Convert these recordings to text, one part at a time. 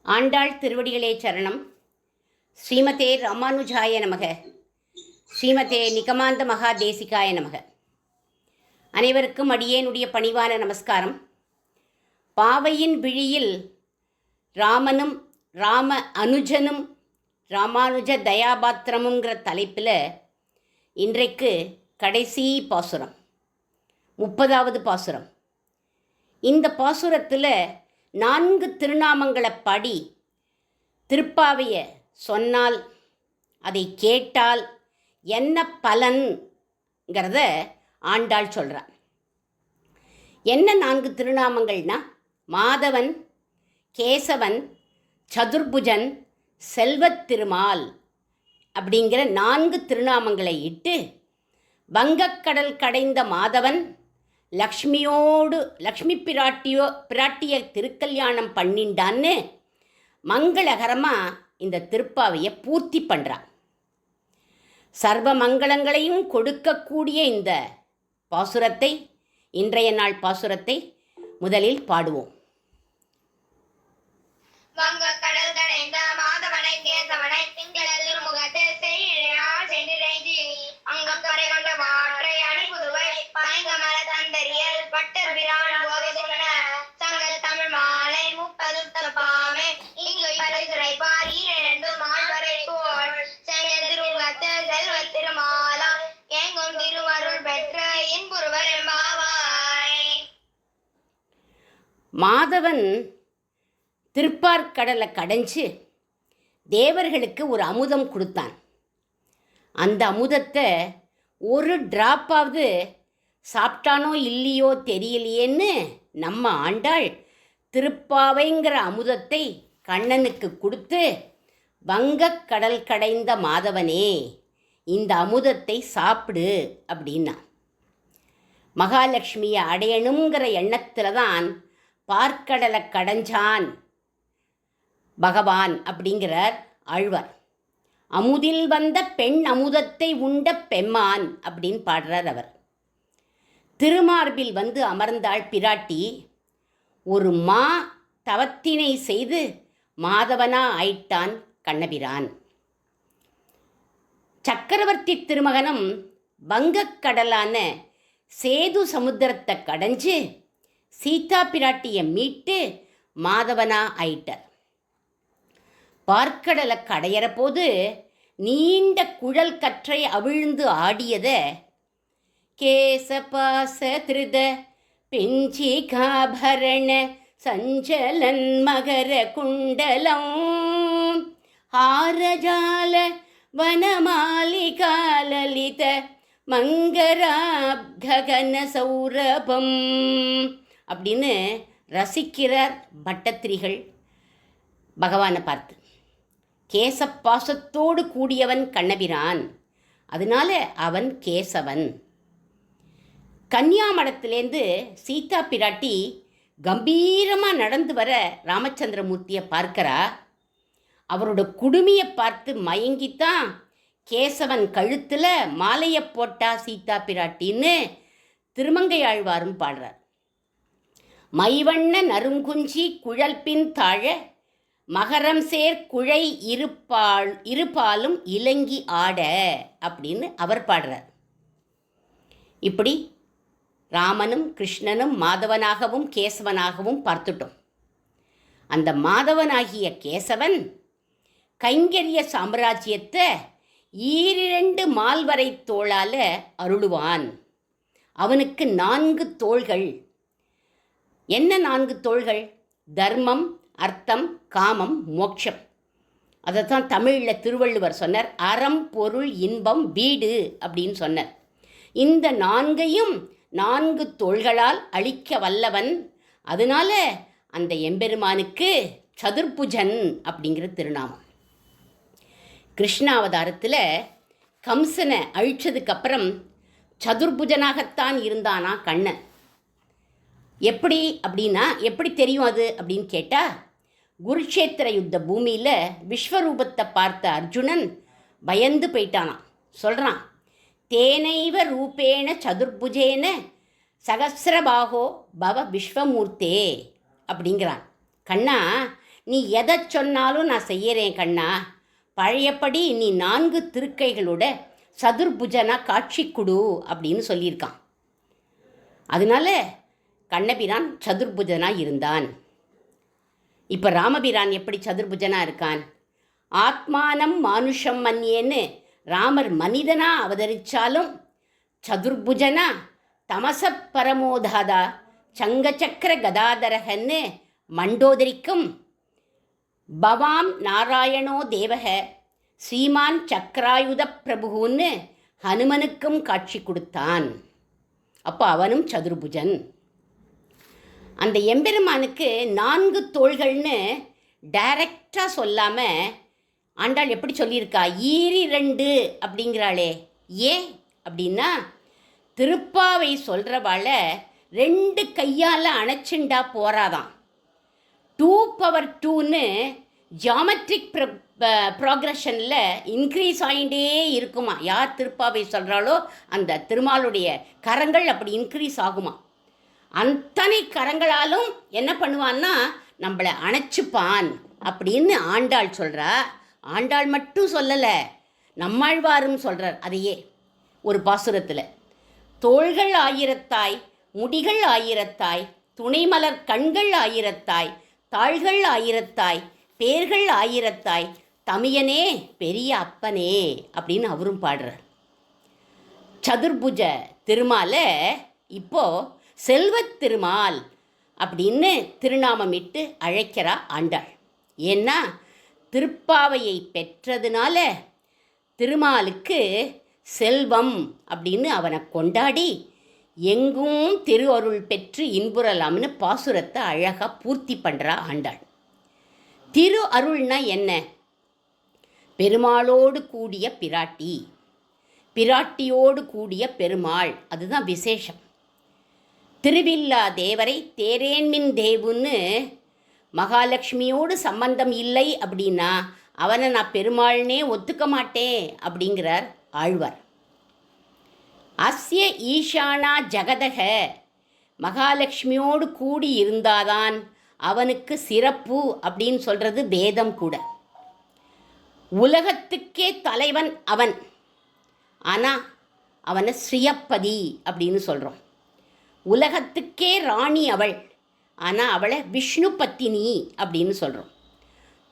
ஆண்டாள் திருவடிகளே சரணம். ஸ்ரீமதே ராமானுஜாய நமக. ஸ்ரீமதே நிகமாந்த மகாதேசிகாய நமக. அனைவருக்கும் அடியேனுடைய பணிவான நமஸ்காரம். பாவையின் விழியில் ராமனும் ராம அனுஜனும் ராமானுஜ தயாபாத்திரமுங்கிற தலைப்பில் இன்றைக்கு கடைசி பாசுரம், 30வது பாசுரம். இந்த பாசுரத்தில் 4 திருநாமங்களை பாடி திருப்பாவையை சொன்னால், அதை கேட்டால் என்ன பலன்கிறத ஆண்டாள் சொல்கிறார். என்ன 4 திருநாமங்கள்னா, மாதவன், கேசவன், சதுர்புஜன், செல்வத்திருமால் அப்படிங்கிற 4 திருநாமங்களை இட்டு வங்கக்கடல் கடைந்த மாதவன் லக்ஷ்மி பிராட்டிய திருக்கல்யாணம் பண்ணிண்டான்னு மங்களகரமாக இந்த திருப்பாவையை பூர்த்தி பண்ணுறான். சர்வ மங்களங்களையும் கொடுக்கக்கூடிய இந்த பாசுரத்தை, இன்றைய நாள் பாசுரத்தை முதலில் பாடுவோம். வங்கக்கடல் கடைந்த மாதவனை கேசவனை திங்களல் திருமுகத்தை செய்யாள் சென்றிரைஞ்சி அங்கப்பறை கொண்ட மாற்றை அணிபுதுவை பைங்கமல தந்தரியல் பட்டர் பிரான் போதை சொன்ன சங்கல் தமிழ் மாலை 30 பாமே இங்கு பரிசுரை பாரி 2 மால்வரை கோள் செங்க திருமுகத்தில் செல்வ திருமாலா எங்கும் திருவருள் பெற்ற இன்புருவர் எம்பாவாய். மாதவன் திருப்பார்கடலை கடைஞ்சு தேவர்களுக்கு ஒரு அமுதம் கொடுத்தான். அந்த அமுதத்தை ஒரு டிராப்பாவது சாப்பிட்டானோ இல்லையோ தெரியலையேன்னு நம்ம ஆண்டாள் திருப்பாவைங்கிற அமுதத்தை கண்ணனுக்கு கொடுத்து, வங்கக்கடல் கடைந்த மாதவனே, இந்த அமுதத்தை சாப்பிடு அப்படின்னா. மகாலட்சுமியை அடையணுங்கிற எண்ணத்தில் தான் பார்க்கடலை கடைஞ்சான் பகவான் அப்படிங்கிறார் ஆழ்வார். அமுதில் வந்த பெண் அமுதத்தை உண்ட பெம்மான் அப்படின்னு பாடுறார் அவர். திருமார்பில் வந்து அமர்ந்தாள் பிராட்டி. ஒரு மா தவத்தினை செய்து மாதவனா ஆயிட்டான் கண்ணபிரான். சக்கரவர்த்தி திருமகனும் வங்கக்கடலான சேது சமுத்திரத்தை கடைஞ்சு சீதா பிராட்டியை மீட்டு மாதவனா ஆயிட்டார். பார்க்கடலை கடையிற போது நீண்ட குழல் கற்றை அவிழ்ந்து ஆடியதை கேசபாச திருத பெஞ்சிகாபரண சஞ்சலன் மகர குண்டலம் ஹாரஜால வனமாலிகாலலித மங்கராப்ககன சௌரபம் அப்படின்னு ரசிக்கிறார் பட்டத்திரிகள் பகவானை பார்த்து. கேசப்பாசத்தோடு கூடியவன் கண்ணபிரான், அதனால அவன் கேசவன். கன்னியாமடத்திலேருந்து சீதா பிராட்டி கம்பீரமாக நடந்து வர ராமச்சந்திரமூர்த்தியை பார்க்கிறா. அவரோட குடுமியை பார்த்து மயங்கித்தான் கேசவன் கழுத்தில் மாலையை போட்டா சீதா பிராட்டின்னு திருமங்கையாழ்வாரும் பாடுறார். மைவண்ண நறுங்குஞ்சி குழல் பின் தாழ மகரம் சேர் குழை இருபாலும் இலங்கி ஆட அப்படின்னு அவர் பாடுறார். இப்படி ராமனும் கிருஷ்ணனும் மாதவனாகவும் கேசவனாகவும் பார்த்துட்டோம். அந்த மாதவனாகிய கேசவன் கைங்கரிய சாம்ராஜ்யத்தை 2 மால்வரை தோளால் அருளுவான். அவனுக்கு 4 தோள்கள். என்ன 4 தோள்கள்? தர்மம், அர்த்தம், காமம், மோட்சம். அதைத்தான் தமிழில் திருவள்ளுவர் சொன்னார். அறம், பொருள், இன்பம், வீடு அப்படின்னு சொன்னார். இந்த 4ஐயும் 4 தோள்களால் அழிக்க வல்லவன். அதனால அந்த எம்பெருமானுக்கு சதுர்புஜன் அப்படிங்கிற திருநாமம். கிருஷ்ணாவதாரத்தில் கம்சனை அழிச்சதுக்கப்புறம் சதுர்புஜனாகத்தான் இருந்தானா கண்ணன். எப்படி அப்படின்னா, எப்படி தெரியும் அது அப்படின்னு கேட்டால், குருக்ஷேத்திர யுத்த பூமியில் விஸ்வரூபத்தை பார்த்த அர்ஜுனன் பயந்து போயிட்டானான். சொல்கிறான், தேனைவ ரூபேண சதுர்புஜேன சகசிரபாகோ பவ விஸ்வமூர்த்தே அப்படிங்கிறான். கண்ணா, நீ எதை சொன்னாலும் நான் செய்யறேன் கண்ணா, பழையபடி நீ 4 திருக்கைகளோட சதுர்புஜனா காட்சி கொடு அப்படின்னு சொல்லியிருக்கான். அதனால கண்ணபிரான் சதுர்புஜனாக இருந்தான். இப்போ ராமபிரான் எப்படி சதுர்புஜனாக இருக்கான்? ஆத்மானம் மானுஷம் மன்யேன்னு ராமர் மனிதனாக அவதரித்தாலும் சதுர்புஜனா தமச பரமோதாதா சங்கச்சக்கர கதாதரகன்னு மண்டோதரிக்கும் பவாம் நாராயணோ தேவக ஸ்ரீமான் சக்கராயுத பிரபுன்னு ஹனுமனுக்கும் காட்சி கொடுத்தான். அப்போ அவனும் சதுர்புஜன். அந்த எம்பெருமானுக்கு 4 தோள்கள்னு டைரக்டாக சொல்லாமல் ஆண்டாள் எப்படி சொல்லியிருக்கா? 2 அப்படிங்கிறாளே. ஏன் அப்படின்னா, திருப்பாவை சொல்கிறவாள 2 கையால் அணைச்சுண்டா போகிறாதான். 2/2ன்னு ஜியாமெட்ரிக் ப்ராக்ரஷனில் இன்க்ரீஸ் ஆகிட்டே இருக்குமா. யார் திருப்பாவை சொல்கிறாளோ அந்த திருமாலுடைய கரங்கள் அப்படி இன்க்ரீஸ் ஆகுமா. அத்தனை கரங்களாலும் என்ன பண்ணுவான்னா நம்மளை அணைச்சிப்பான் அப்படின்னு ஆண்டாள் சொல்கிறா. ஆண்டாள் மட்டும் சொல்லலை, நம்மாழ்வாரும் சொல்கிறார் அதையே ஒரு பாசுரத்தில். தோள்கள் ஆயிரத்தாய், முடிகள் ஆயிரத்தாய், துணைமலர் கண்கள் ஆயிரத்தாய், தாள்கள் ஆயிரத்தாய், பேர்கள் ஆயிரத்தாய், தமியனே பெரிய அப்பனே அப்படின்னு அவரும் பாடுறார். சதுர்புஜ திருமாலை இப்போ செல்வத் திருமால் அப்படின்னு திருநாமமிட்டு அழைக்கிறா ஆண்டாள். ஏன்னா திருப்பாவையை பெற்றதுனால திருமாலுக்கு செல்வம் அப்படின்னு அவனை கொண்டாடி எங்கும் திரு அருள் பெற்று இன்புறலாம்னு பாசுரத்தை அழகாக பூர்த்தி பண்ணுறா ஆண்டாள். திரு அருள்னா என்ன? பெருமாளோடு கூடிய பிராட்டி, பிராட்டியோடு கூடிய பெருமாள், அதுதான் விசேஷம். திருவில்லா தேவரை தேரேன்மின் தேவுன்னு மகாலட்சுமியோடு சம்பந்தம் இல்லை அப்படின்னா அவனை நான் பெருமாள்னே ஒத்துக்க மாட்டேன் அப்படிங்கிறார் ஆழ்வார். அஸ்ய ஈஷானா ஜகதக, மகாலட்சுமியோடு கூடி இருந்தாதான் அவனுக்கு சிறப்பு அப்படின்னு சொல்கிறது வேதம் கூட. உலகத்துக்கே தலைவன் அவன், ஆனால் அவனை ஸ்ரீயப்பதி அப்படின்னு சொல்கிறோம். உலகத்துக்கே ராணி அவள், ஆனால் அவளை விஷ்ணு பத்தினி அப்படின்னு சொல்கிறோம்.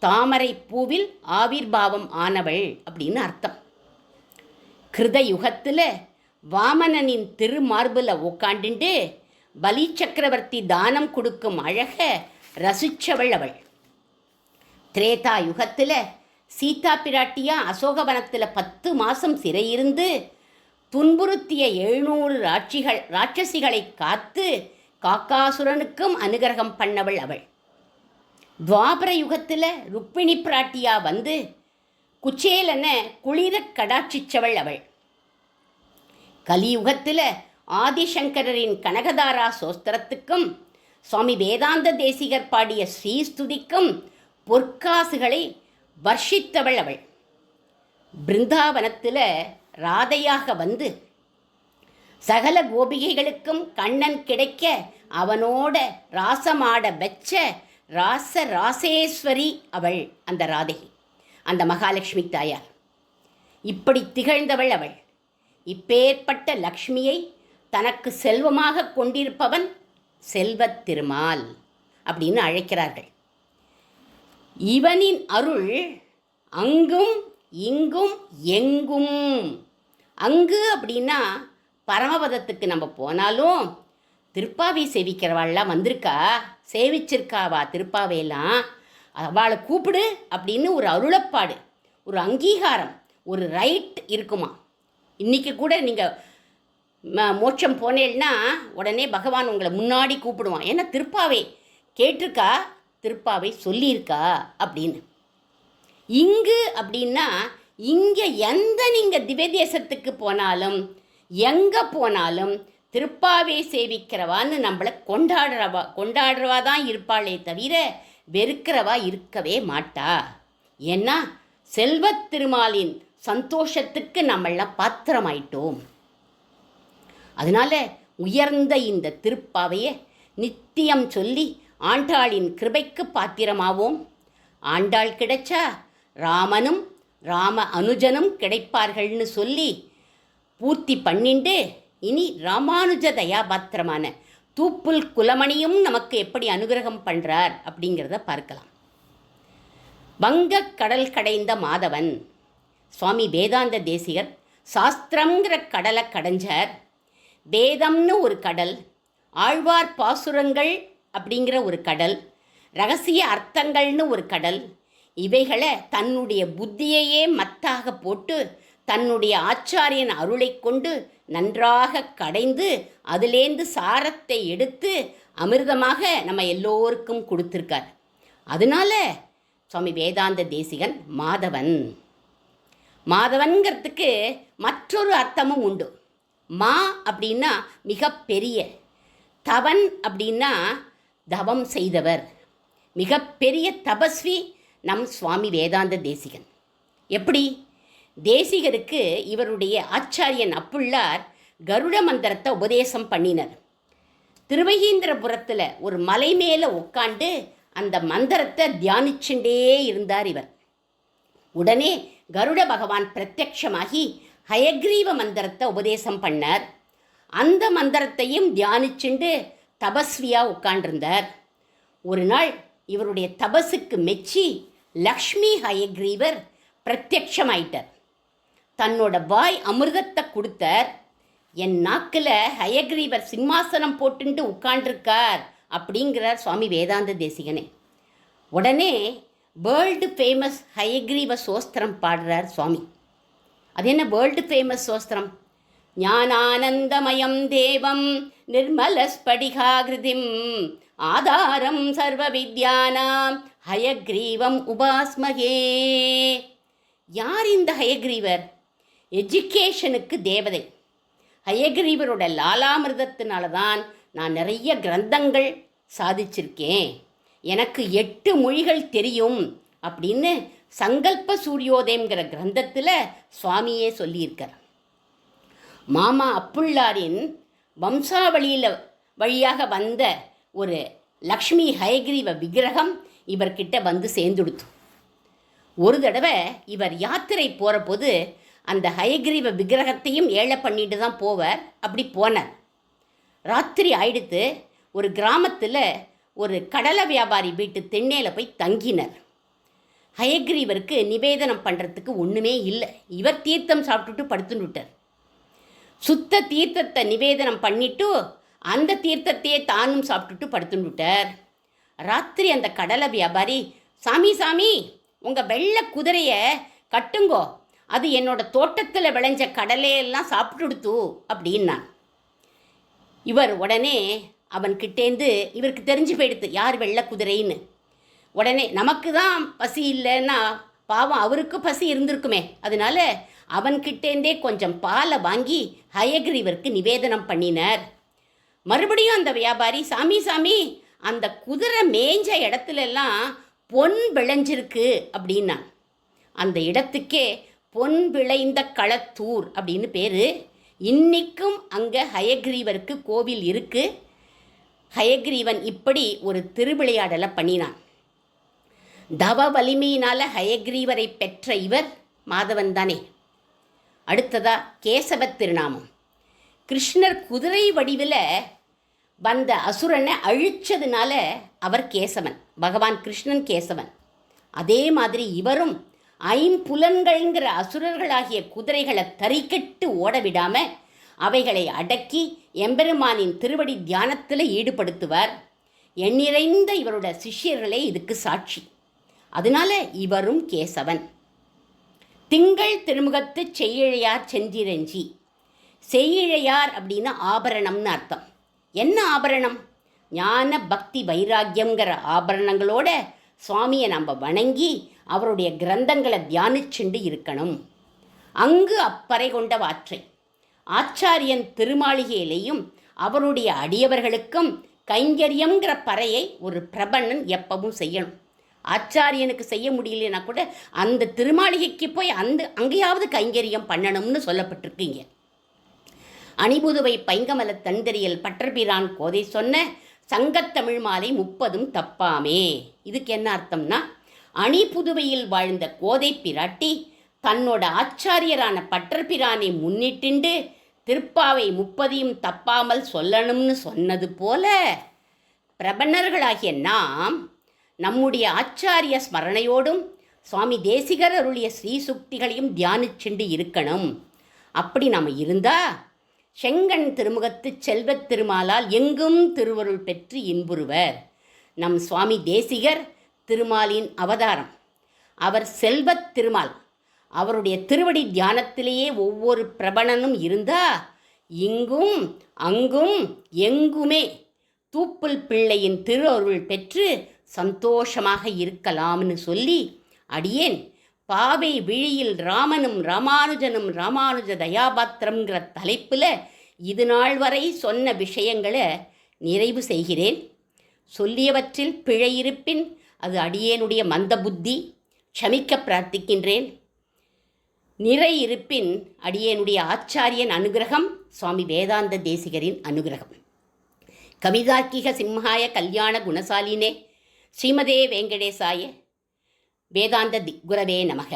தாமரை பூவில் ஆவிர்பாவம் ஆனவள் அப்படின்னு அர்த்தம். கிருத யுகத்தில் வாமனனின் திருமார்பில் உட்காண்டுண்டு பலி சக்கரவர்த்தி தானம் கொடுக்கும் அழக ரசித்தவள் அவள். திரேதா யுகத்தில் சீதா பிராட்டியா அசோகவனத்தில் 10 மாதம் சிறையிருந்து துன்புறுத்திய 700 ராட்சசிகளை காத்து காக்காசுரனுக்கும் அனுகிரகம் பண்ணவள் அவள். துவாபர யுகத்தில் ருக்மிணி பிராட்டியா வந்து குச்சேலனை குளிர கடாட்சிச்சவள் அவள். கலியுகத்தில் ஆதிசங்கரின் கனகதாரா சோஸ்திரத்துக்கும் சுவாமி வேதாந்த தேசிகர் பாடிய ஸ்ரீஸ்துதிக்கும் பொற்காசுகளை வர்ஷித்தவள் அவள். பிருந்தாவனத்தில் ராதையாக வந்து சகல கோபிகைகளுக்கும் கண்ணன் கிடைக்க அவனோட ராசமாட வச்ச ராசேஸ்வரி அவள் அந்த ராதை, அந்த மகாலட்சுமி தாயார். இப்படி திகழ்ந்தவள் அவள். இப்பேற்பட்ட லக்ஷ்மியை தனக்கு செல்வமாக கொண்டிருப்பவன் செல்வத் திருமால் அப்படின்னு அழைக்கிறார்கள். இவனின் அருள் அங்கும் இங்கும் எங்கும். அங்கு அப்படின்னா பரமபதத்துக்கு நம்ம போனாலும் திருப்பாவை சேவிக்கிறவாள்லாம் வந்திருக்கா, சேவிச்சிருக்காவா திருப்பாவையெல்லாம், அவளை கூப்பிடு அப்படின்னு ஒரு அருளப்பாடு, ஒரு அங்கீகாரம், ஒரு ரைட் இருக்குமா. இன்றைக்கி கூட நீங்கள் மோட்சம் போனேன்னா உடனே பகவான் உங்களை முன்னாடி கூப்பிடுவான். ஏன்னா திருப்பாவை கேட்டிருக்கா, திருப்பாவை சொல்லியிருக்கா அப்படின்னு. இங்கு அப்படின்னா இங்கே எந்த நீங்கள் திவ்ய தேசத்துக்கு போனாலும் எங்கே போனாலும் திருப்பாவை சேவிக்கிறவான்னு நம்மளை கொண்டாடுறவா தான் இருப்பாளே தவிர வெறுக்கிறவா இருக்கவே மாட்டா. ஏன்னா செல்வத் திருமாலின் சந்தோஷத்துக்கு நம்மளாம் பாத்திரமாயிட்டோம். அதனால் உயர்ந்த இந்த திருப்பாவையை நித்தியம் சொல்லி ஆண்டாளின் கிருபைக்கு பாத்திரமாவோம். ஆண்டாள் கிடைச்சா ராமனும் ராம அனுஜனும் கிடைப்பார்கள்னு சொல்லி பூர்த்தி பண்ணிண்டு இனி ராமானுஜ தயாபாத்திரமான தூப்புல் குலமணியும் நமக்கு எப்படி அனுகிரகம் பண்ணுறார் அப்படிங்கிறத பார்க்கலாம். வங்கக் கடல் கடைந்த மாதவன். சுவாமி வேதாந்த தேசிகர் சாஸ்திரங்கிற கடலை கடைஞ்சார். வேதம்னு ஒரு கடல், ஆழ்வார் பாசுரங்கள் அப்படிங்கிற ஒரு கடல், ரகசிய அர்த்தங்கள்னு ஒரு கடல், இவைகளை தன்னுடைய புத்தியையே மத்தாக போட்டு தன்னுடைய ஆச்சாரியன் அருளை கொண்டு நன்றாக கடைந்து அதிலேந்து சாரத்தை எடுத்து அமிர்தமாக நம்ம எல்லோருக்கும் கொடுத்துருக்கார். அதனால சுவாமி வேதாந்த தேசிகன் மாதவன். மாதவன்கிறதுக்கு மற்றொரு அர்த்தமும் உண்டு. மா அப்படின்னா மிகப்பெரிய, தவன் அப்படின்னா தவம் செய்தவர், மிகப்பெரிய தபஸ்வி நம் சுவாமி வேதாந்த தேசிகன். எப்படி? தேசிகருக்கு இவருடைய ஆச்சாரியன் அப்புள்ளார் கருட மந்திரத்தை உபதேசம் பண்ணினர். திருவகீந்திரபுரத்தில் ஒரு மலை மேலே உட்காண்டு அந்த மந்திரத்தை தியானிச்சுட்டே இருந்தார் இவர். உடனே கருட பகவான் பிரத்யக்ஷமாகி ஹயக்ரீவ மந்திரத்தை உபதேசம் பண்ணார். அந்த மந்திரத்தையும் தியானிச்சுண்டு தபஸ்வியாக உட்காண்டிருந்தார். ஒரு நாள் இவருடைய தபஸுக்கு மெச்சி லக்ஷ்மி ஹயக்ரீவர் பிரத்யக்ஷமாயிட்டார். தன்னோட வாய் அமிர்தத்தை கொடுத்தார். என் நாக்கில் ஹயக்ரீவர் சிம்மாசனம் போட்டுட்டு உட்காண்டிருக்கார் அப்படிங்கிறார் சுவாமி வேதாந்த தேசிகனே. உடனே வேர்ல்டு ஃபேமஸ் ஹயக்ரீவ சோஸ்திரம் பாடுறார் சுவாமி. அது என்ன வேர்ல்டு ஃபேமஸ் சோஸ்திரம்? ஞானானந்தமயம் தேவம் நிர்மலஸ்படிகாகிருதிம் ஆதாரம் சர்வ வித்யானாம் ஹயக்ரீவம் உபாஸ்மகே. யார் இந்த ஹயக்ரீவர்? எஜுகேஷனுக்கு தேவதை. ஹயக்ரீவரோட லாலாமிர்தத்தினால தான் நான் நிறைய கிரந்தங்கள் சாதிச்சிருக்கேன், எனக்கு 8 மொழிகள் தெரியும் அப்படின்னு சங்கல்ப சூரியோதயங்கிற கிரந்தத்தில் சுவாமியே சொல்லியிருக்கார். மாமா அப்புள்ளாரின் வம்சாவளியில் வழியாக வந்த ஒரு லக்ஷ்மி ஹயக்ரீவ விக்கிரகம் இவர்கிட்ட வந்து சேர்ந்துடுத்து. ஒரு தடவை இவர் யாத்திரை போகிற போது அந்த ஹயக்ரீவ விக்கிரகத்தையும் ஏழை பண்ணிட்டு தான் போவார். அப்படி போனார். ராத்திரி ஆயிடுத்து. ஒரு கிராமத்தில் ஒரு கடலை வியாபாரி வீட்டு திண்ணையில் போய் தங்கினர். ஹயக்ரீவருக்கு நிவேதனம் பண்ணுறதுக்கு ஒன்றுமே இல்லை. இவர் தீர்த்தம் சாப்பிட்டுட்டு படுத்துன்னு விட்டார். சுத்த தீர்த்தத்தை நிவேதனம் பண்ணிட்டு அந்த தீர்த்தத்தையே தானும் சாப்பிட்டுட்டு படுத்துன்னு விட்டார். ராத்திரி அந்த கடலை வியாபாரி, சாமி சாமி உங்கள் வெள்ளை குதிரையை கட்டுங்கோ, அது என்னோட தோட்டத்தில் விளைஞ்ச கடலையெல்லாம் சாப்பிட்டுடுத்து அப்படின்னான். இவர் உடனே அவன்கிட்டேந்து இவருக்கு தெரிஞ்சு போயிடுத்து யார் வெள்ளை குதிரைன்னு. உடனே நமக்கு தான் பசி இல்லைன்னா பாவம் அவருக்கு பசி இருந்திருக்குமே, அதனால அவன்கிட்டேந்தே கொஞ்சம் பாலை வாங்கி ஹயக்ரீவருக்கு நிவேதனம் பண்ணினார். மறுபடியும் அந்த வியாபாரி, சாமி சாமி அந்த குதிரை மேய்ஞ்ச இடத்துலெல்லாம் பொன் விளைஞ்சிருக்கு அப்படின்னான். அந்த இடத்துக்கே பொன் விளைந்த களத்தூர் அப்படின்னு பேர். இன்னைக்கும் அங்கே ஹயக்ரீவருக்கு கோவில் இருக்குது. ஹயக்ரீவன் இப்படி ஒரு திருவிளையாடலை பண்ணினான். தவ வலிமையினால் ஹயக்ரீவரை பெற்ற இவர் மாதவன் தானே. அடுத்ததா கேசவ திருநாமம். கிருஷ்ணர் குதிரை வடிவில் வந்த அசுரனை அழிச்சதுனால அவர் கேசவன், பகவான் கிருஷ்ணன் கேசவன். அதே மாதிரி இவரும் ஐம்புலன்கள்ங்கிற அசுரர்களாகிய குதிரைகளை தறிக்கட்டு ஓட விடாமல் அவைகளை அடக்கி எம்பெருமானின் திருவடி தியானத்தில் ஈடுபடுத்துவார். எண்ணிறைந்த இவரோட சிஷ்யர்களே இதுக்கு சாட்சி. அதனால இவரும் கேசவன். திங்கள் திருமுகத்து செய்யிழையார் செஞ்சிரஞ்சி. செய்யிழையார் அப்படின்னா ஆபரணம்னு அர்த்தம். என்ன ஆபரணம்? ஞான பக்தி வைராக்கியங்கிற ஆபரணங்களோட சுவாமியை நம்ம வணங்கி அவருடைய கிரந்தங்களை தியானிச்சுண்டு இருக்கணும். அங்கு அப்பறை கொண்ட வாற்றை ஆச்சாரியன் திருமாளிகையிலையும் அவருடைய அடியவர்களுக்கும் கைங்கரியங்கிற பறையை ஒரு பிரபன்னன் எப்பவும் செய்யணும். ஆச்சாரியனுக்கு செய்ய முடியலன்னா கூட அந்த திருமாளிகைக்கு போய் அங்கேயாவது கைங்கரியம் பண்ணணும்னு சொல்லப்பட்டிருக்கீங்க. அணிபுதுவை பைங்கமல தந்தரியல் பட்டர்பிரான் கோதை சொன்ன சங்கத்தமிழ் மாலை 30 தப்பாமே. இதுக்கு என்ன அர்த்தம்னா, அணிபுதுவையில் வாழ்ந்த கோதை பிராட்டி தன்னோட ஆச்சாரியரான பட்டர் பிரானை முன்னிட்டு திருப்பாவை 30 தப்பாமல் சொல்லணும்னு சொன்னது போல பிரபன்னர்களாகிய நாம் நம்முடைய ஆச்சாரிய ஸ்மரணையோடும் சுவாமி தேசிகர் அருளிய ஸ்ரீ சுக்திகளையும் தியானிச்சுண்டு இருக்கணும். அப்படி நாம் இருந்தால் செங்கண் திருமுகத்து செல்வத் திருமாலால் எங்கும் திருவருள் பெற்று இன்புறுவர். நம் சுவாமி தேசிகர் திருமாலின் அவதாரம். அவர் செல்வத் திருமால். அவருடைய திருவடி தியானத்திலேயே ஒவ்வொரு பிரபணனும் இருந்தா இங்கும் அங்கும் எங்குமே தூப்புல் பிள்ளையின் திருவருள் பெற்று சந்தோஷமாக இருக்கலாம்னு சொல்லி அடியேன் பாவை விழியில் ராமனும் ராமானுஜனும் ராமானுஜ தயாபாத்திரம்ங்கிற தலைப்பில் இது நாள் வரை சொன்ன விஷயங்களை நிறைவு செய்கிறேன். சொல்லியவற்றில் பிழை இருப்பின் அது அடியேனுடைய மந்த புத்தி, க்ஷமிக்க பிரார்த்திக்கின்றேன். நிறை இருப்பின் அடியேனுடைய ஆச்சாரியன் அனுகிரகம், சுவாமி வேதாந்த தேசிகரின் அனுகிரகம். கவிதார்க்கிக சிம்ஹாய கல்யாண குணசாலினே ஸ்ரீமதே வெங்கடேசாய வேதாந்த குரவே நமக.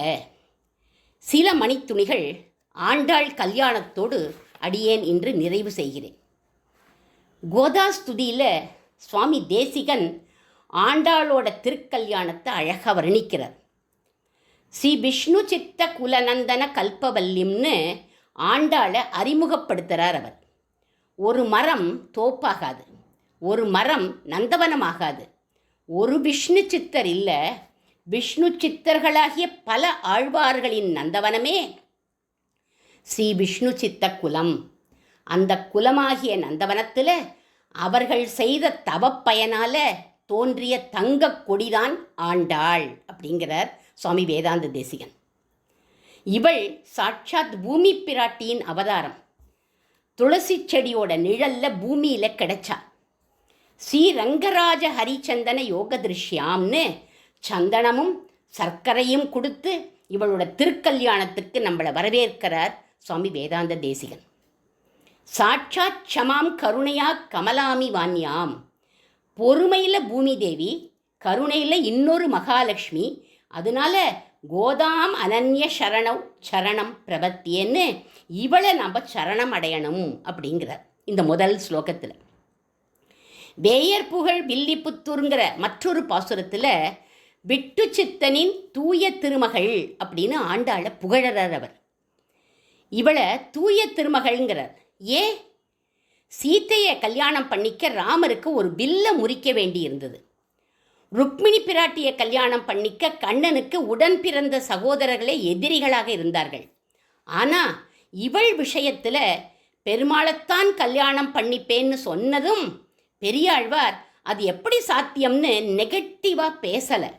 சில மணித்துணிகள் ஆண்டாள் கல்யாணத்தோடு அடியேன் இன்று நிறைவு செய்கிறேன். கோதாஸ்துதியில் சுவாமி தேசிகன் ஆண்டாளோட திருக்கல்யாணத்தை அழகாக வர்ணிக்கிறார். ஸ்ரீ விஷ்ணு சித்த குலநந்தன கல்பவல்லிம்னு ஆண்டாளை அறிமுகப்படுத்துகிறார் அவர். ஒரு மரம் தோப்பாகாது, ஒரு மரம் நந்தவனமாகாது. ஒரு விஷ்ணு சித்தர் இல்லை, விஷ்ணு சித்தர்களாகிய பல ஆழ்வார்களின் நந்தவனமே ஸ்ரீ விஷ்ணு சித்த குலம். அந்த குலமாகிய நந்தவனத்தில் அவர்கள் செய்த தவப்பயனால் தோன்றிய தங்க கொடிதான் ஆண்டாள் அப்படிங்கிறார் சுவாமி வேதாந்த தேசிகன். இவள் சாட்சாத் பூமி பிராட்டியின் அவதாரம். துளசி செடியோட நிழல்ல பூமியில் கிடைச்சா. ஸ்ரீரங்கராஜ ஹரிச்சந்தன யோக திருஷ்யாம்னு சந்தனமும் சர்க்கரையும் கொடுத்து இவளோட திருக்கல்யாணத்துக்கு நம்மளை வரவேற்கிறார் சுவாமி வேதாந்த தேசிகன். சாட்சாத் க்ஷமாம் கருணையா கமலாமி வான்யாம். பொறுமையில் பூமி தேவி, கருணையில் இன்னொரு மகாலட்சுமி. அதனால கோதாம் அனன்ய சரணவ் சரணம் பிரபத்தியன்னு இவளை நம்ம சரணம் அடையணும் அப்படிங்கிறார் இந்த முதல் ஸ்லோகத்தில். வேயர் புகழ் வில்லிபுத்தூருங்கிற மற்றொரு பாசுரத்தில் விட்டு சித்தனின் தூய திருமகள் அப்படின்னு ஆண்டாளை புகழறார் அவர். இவளை தூய திருமகள்ங்கிறார். ஏன்? சீத்தையை கல்யாணம் பண்ணிக்க ராமருக்கு ஒரு வில்லை முறிக்க வேண்டி இருந்தது. ருக்மிணி பிராட்டியை கல்யாணம் பண்ணிக்க கண்ணனுக்கு உடன் பிறந்த சகோதரர்களே எதிரிகளாக இருந்தார்கள். ஆனால் இவள் விஷயத்தில் பெருமாளைத்தான் கல்யாணம் பண்ணிப்பேன்னு சொன்னதும் பெரியாழ்வார் அது எப்படி சாத்தியம்னு நெகட்டிவாக பேசலை.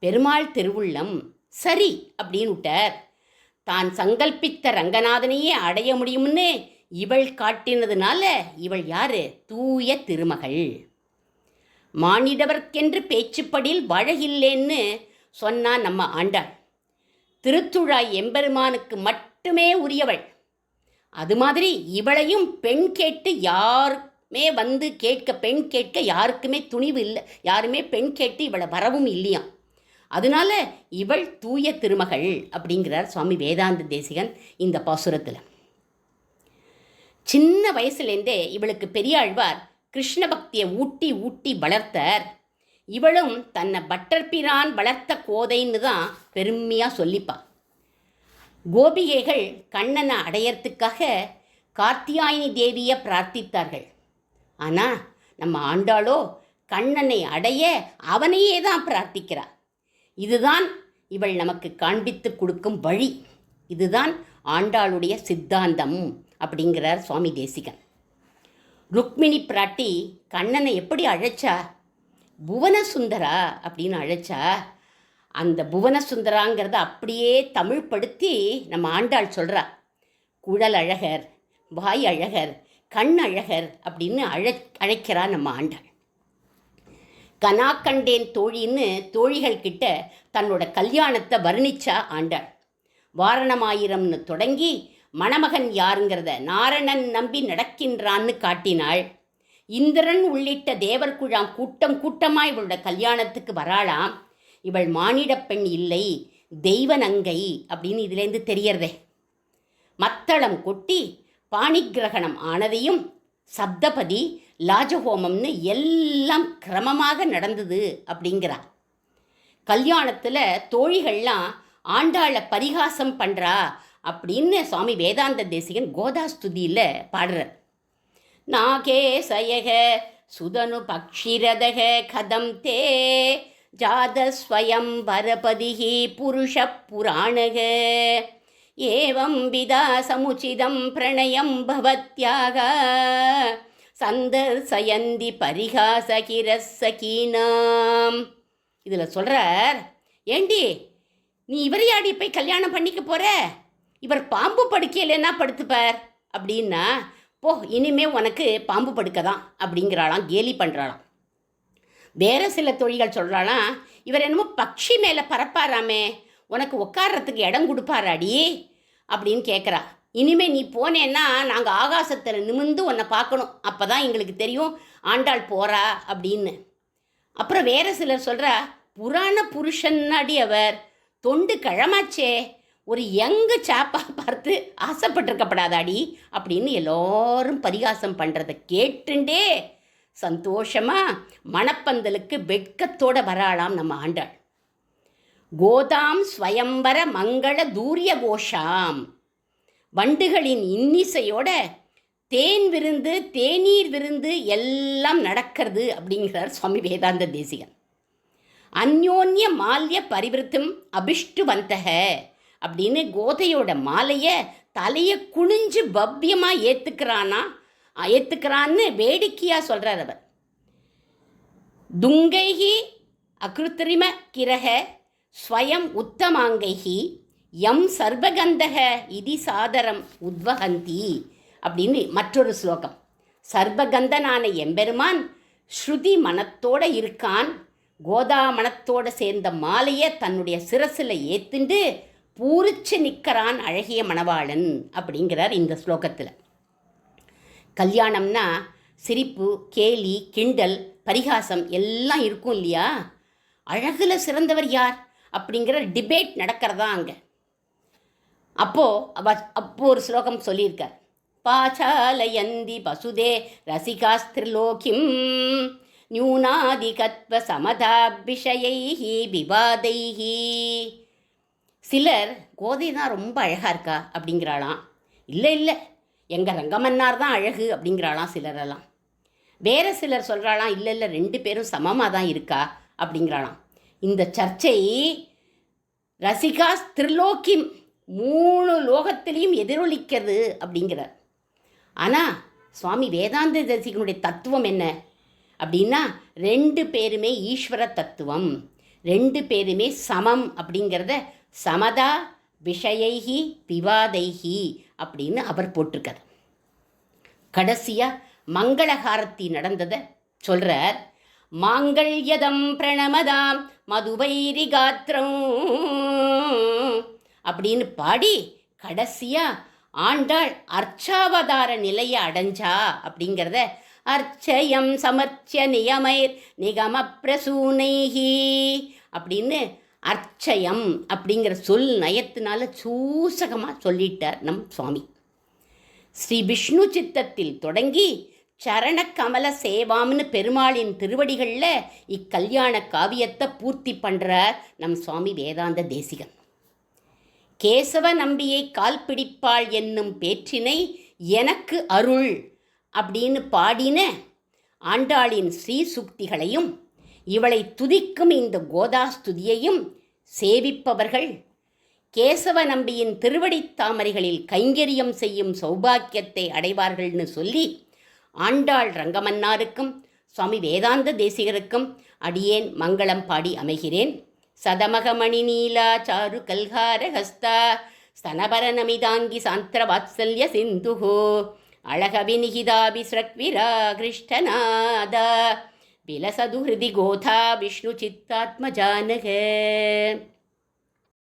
பெருமாள் திருவுள்ளம் சரி அப்படின்னு விட்டார். தான் சங்கல்பித்த ரங்கநாதனையே அடைய முடியும்னு இவள் காட்டினதுனால இவள் யாரு? தூய திருமகள். மானிடவர்க்கென்று பேச்சுப்படில் வழகில்லேன்னு சொன்னா நம்ம ஆண்டாள். திருத்துழாய் எம்பெருமானுக்கு மட்டுமே உரியவள். அது மாதிரி இவளையும் பெண் கேட்டு யாருமே வந்து கேட்க, பெண் கேட்க யாருக்குமே துணிவு இல்லை. யாருமே பெண் கேட்டு இவளை வரவும் இல்லையாம். அதனால இவள் தூய திருமகள் அப்படிங்கிறார் சுவாமி வேதாந்த தேசிகன் இந்த பாசுரத்தில். சின்ன வயசுலேருந்தே இவளுக்கு பெரியாழ்வார் கிருஷ்ண பக்தியை ஊட்டி ஊட்டி வளர்த்தார். இவளும் தன்னை பட்டர்பிரான் வளர்த்த கோதைன்னு தான் பெருமையாக சொல்லிப்பா. கோபிகைகள் கண்ணனை அடையறதுக்காக கார்த்தியாயினி தேவியை பிரார்த்தித்தார்கள். ஆனால் நம்ம ஆண்டாளோ கண்ணனை அடைய அவனையே தான் பிரார்த்திக்கிறார். இதுதான் இவள் நமக்கு காண்பித்து கொடுக்கும் வழி. இதுதான் ஆண்டாளுடைய சித்தாந்தம் அப்படிங்கிறார் சுவாமி தேசிகன். ருக்மிணி பிராட்டி கண்ணனை எப்படி அழைச்சா? புவனசுந்தரா அப்படின்னு அழைச்சா. அந்த புவனசுந்தராங்கிறத அப்படியே தமிழ் படுத்தி நம்ம ஆண்டாள் சொல்கிறா. குழல் அழகர், வாய் அழகர், கண் அழகர் அப்படின்னு அழைக்கிறா நம்ம ஆண்டாள். கனா கண்டேன் தோழின்னு தோழிகள் கிட்ட தன்னோட கல்யாணத்தை வர்ணிச்சா ஆண்டாள். வாரணமாயிரம்னு தொடங்கி மணமகன் யாருங்கிறத நாரணன் நம்பி நடக்கின்றான்னு காட்டினாள். இந்திரன் உள்ளிட்ட தேவர் குழாம் கூட்டம் கூட்டமாக இவளோட கல்யாணத்துக்கு வராளாம். இவள் மானிடப் பெண் இல்லை, தெய்வ நங்கை அப்படின்னு இதுலேருந்து தெரியறதே. மத்தளம் கொட்டி பாணிகிரகணம் ஆனதையும் சப்தபதி லாஜஹோமம்னு எல்லாம் கிரமமாக நடந்தது அப்படிங்கிறா. கல்யாணத்தில் தோழிகள்லாம் ஆண்டாளை பரிகாசம் பண்ணுறா அப்படின்னு சுவாமி வேதாந்த தேசிகன் கோதாஸ்துதியில் பாடுறார். நாகே சயக சுதனு பக்ஷிரதக கதம் தே ஜாதஸ்வயம் வரபதிஹி புருஷ புராணக ஏவம் விதா சமுச்சிதம் பிரணயம் பவத்யாக சந்தர்சயந்தி பரிகாசகிரசகீனாம். இதில் சொல்கிறார், ஏண்டி நீ இவரையாடி போய் கல்யாணம் பண்ணிக்க போகிற? இவர் பாம்பு படுக்கையில் என்ன படுத்துப்பார் அப்படின்னா, போ இனிமே உனக்கு பாம்பு படுக்க தான் அப்படிங்கிறாளாம், கேலி பண்ணுறாளாம். வேறு சில தொழில்கள் சொல்கிறாளாம், இவர் என்னமோ பக்ஷி மேலே பறப்பாராமே, உனக்கு உட்கார்றதுக்கு இடம் கொடுப்பாராடி அப்படின்னு கேட்குறா. இனிமேல் நீ போனேன்னா நாங்கள் ஆகாசத்தில் நிமிர்ந்து உன்னை பார்க்கணும், அப்போ தான் எங்களுக்கு தெரியும் ஆண்டாள் போகிறா அப்படின்னு. அப்புறம் வேறு சிலர் சொல்கிறா, புராண புருஷன்னாடி அவர் தொண்டு கிழமாச்சே, ஒரு யங்கு சாப்பாக பார்த்து ஆசைப்பட்டிருக்கப்படாதாடி அப்படின்னு எல்லோரும் பரிகாசம் பண்ணுறதை கேட்டுண்டே சந்தோஷமாக மணப்பந்தலுக்கு வெட்கத்தோடு வராளாம் நம்ம ஆண்டாள். கோதாம் ஸ்வயம்பர மங்கள தூரிய கோஷாம், வண்டுகளின் இன்னிசையோட தேன் விருந்து தேநீர் விருந்து எல்லாம் நடக்கிறது அப்படிங்கிறார் சுவாமி வேதாந்த தேசிகன். அந்யோன்ய மால்ய பரிவிருத்தும் அபிஷ்டு வந்தக அப்படின்னு கோதையோட மாலையை தலையை குனிஞ்சு பவ்யமாக ஏற்றுக்கிறான்னு வேடிக்கையாக சொல்கிறார் அவர். துங்கைகி அகிருத்திரிம கிரக ஸ்வயம் உத்தமாங்கைகி யம் சர்வகந்தக இதி சாதரம் உத்வகந்தி அப்படின்னு மற்றொரு ஸ்லோகம். சர்வகந்தனான எம்பெருமான் ஸ்ருதி மனத்தோடு இருக்கான், கோதா மனத்தோடு சேர்ந்த மாலையை தன்னுடைய சிரசில் ஏத்துண்டு பூரிச்சு நிற்கிறான் அழகிய மணவாளன் அப்படிங்கிறார் இந்த ஸ்லோகத்தில். கல்யாணம்னா சிரிப்பு, கேலி, கிண்டல், பரிகாசம் எல்லாம் இருக்கும் இல்லையா? அழகில் சிறந்தவர் யார் அப்படிங்கிற டிபேட் நடக்கிறதா அங்கே. அப்போ ஒரு ஸ்லோகம் சொல்லியிருக்கார், பாச்சாலயந்தி பசுதே ரசிகாஸ்திரிலோகிம் நியூனாதிகத்வ சமதாபிஷயைஹி விவாதைஹி. சிலர் கோதை தான் ரொம்ப அழகாக இருக்கா அப்படிங்கிறாளாம், இல்லை எங்கள் ரங்கமன்னார் தான் அழகு அப்படிங்கிறாளாம் சிலரெல்லாம். வேறு சிலர் சொல்கிறாளாம், இல்லை ரெண்டு பேரும் சமமாக தான் இருக்கா அப்படிங்கிறாளாம். இந்த சர்ச்சை ரசிகாஸ் திரிலோக்கிம் 3 லோகத்திலையும் எதிரொலிக்கிறது அப்படிங்கிறார். ஆனால் சுவாமி வேதாந்த தேசிகனுடைய தத்துவம் என்ன அப்படின்னா, 2 பேருமே ஈஸ்வர தத்துவம், 2 பேருமே சமம் அப்படிங்கிறத சமதா விஷயைஹி விவாதைஹி அப்படின்னு அவர் போட்டிருக்கார். கடைசியாக மங்களஹாரத்தி நடந்ததை சொல்கிறார். மாங்கல்யதம் பிரணமதாம் மதுவைரி காத்திரம் அப்படின்னு பாடி கடைசியாக ஆண்டாள் அர்ச்சாவதார நிலையை அடைஞ்சா அப்படிங்கிறத அர்ச்சயம் சமர்ச்சிய நியமைர் நிகம பிரசூனைஹி அப்படின்னு அர்ச்சயம் அப்படிங்கிற சொல் நயத்தினால சூசகமாக சொல்லிட்டார் நம் சுவாமி. ஸ்ரீ விஷ்ணு சித்தத்தில் தொடங்கி சரண கமல சேவாம்னு பெருமாளின் திருவடிகளில் இக்கல்யாண காவியத்தை பூர்த்தி பண்ணுறார் நம் சுவாமி வேதாந்த தேசிகன். கேசவ நம்பியை கால் பிடிப்பாள் என்னும் பேற்றினை எனக்கு அருள் அப்படின்னு பாடின ஆண்டாளின் ஸ்ரீசுக்திகளையும் இவளை துதிக்கும் இந்த கோதாஸ்துதியையும் சேவிப்பவர்கள் கேசவ நம்பியின் திருவடித் தாமரைகளில் கைங்கரியம் செய்யும் சௌபாக்கியத்தை அடைவார்கள்னு சொல்லி ஆண்டாள் ரங்கமன்னாருக்கும் சுவாமி வேதாந்த தேசிகருக்கும் அடியேன் மங்களம் பாடி அமைகிறேன். சதமகமணி நீலா சாரு கல்கார ஹஸ்தா ஸ்தனபர நமிதாங்கி சாந்திர வாத்சல்ய சிந்துஹோ அழகவிநிகிதாபி ஸ்ரக்விரா கிருஷ்ணநாதா விலசது ஹிருதி கோதா விஷ்ணு சித்தாத்மஜானக.